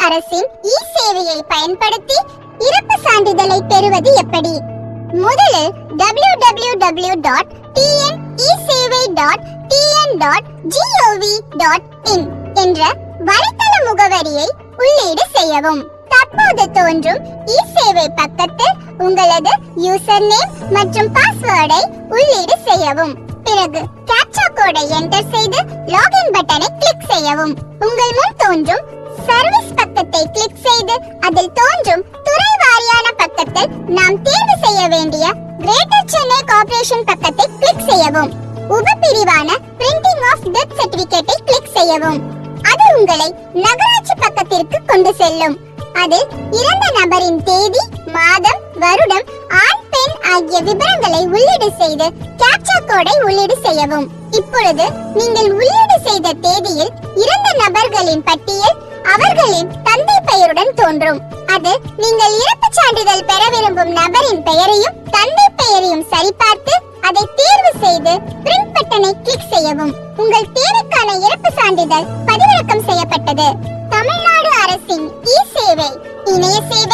அரசின் இ-சேவையை பயன்படுத்தி இறப்பு சான்றிதழை பெறுவது எப்படி? முதலில் www.tesevai.tn.gov.in என்ற வலைத்தள முகவரியை உள்ளீடு செய்யவும். தற்போது தோன்றும் இ-சேவை பக்கத்தில் உங்களது யூசர் நேம் மற்றும் பாஸ்வேர்டை உள்ளீடு செய்யவும். பிறகு கேப்சா கோடை என்டர் செய்து லாகின் பட்டனை கிளிக் செய்யவும். உங்கள் முன் தோன்றும் சர்வீஸ் பக்கத்தை கிளிக் செய்து அதில் தோன்றும் துறை வாரியான பக்கத்தில் நாம் தேர்வு செய்ய வேண்டிய கிரேட்டர் சென்னை கார்ப்பரேஷன் பக்கத்தை கிளிக் செய்யவும். உபபிரிவான பிரிண்டிங் ஆஃப் டெத் சர்டிபிகேட்டை கிளிக் செய்யவும். அது உங்களை நகராட்சி பக்கத்திற்கு கொண்டு செல்லும். அதில் இறந்த நபரின் தேதி, மாதம், வருடம், ஆண், பெண் ஆகிய விவரங்களை உள்ளீடு செய்து கேப்சா கோடை உள்ளீடு செய்யவும். இப்பொழுது நீங்கள் உள்ளீடு செய்த தேதியில் இறந்த நபர்களின் பட்டியல் அவர்களின் தந்தை பெயருடன் தோன்றும். அது நீங்கள் இறப்புச் சான்றிதழ் பெற விரும்பும் நபரின் பெயரையும் தந்தை பெயரையும் சரிபார்த்து அதை தேர்வு செய்து பிரிண்ட் பட்டனை கிளிக் செய்யவும். உங்கள் தேவைக்கான இறப்பு சான்றிதழ் பதிவிறக்கம் செய்யப்பட்டது. தமிழ்நாடு அரசின் இ-சேவை இணைய சேவை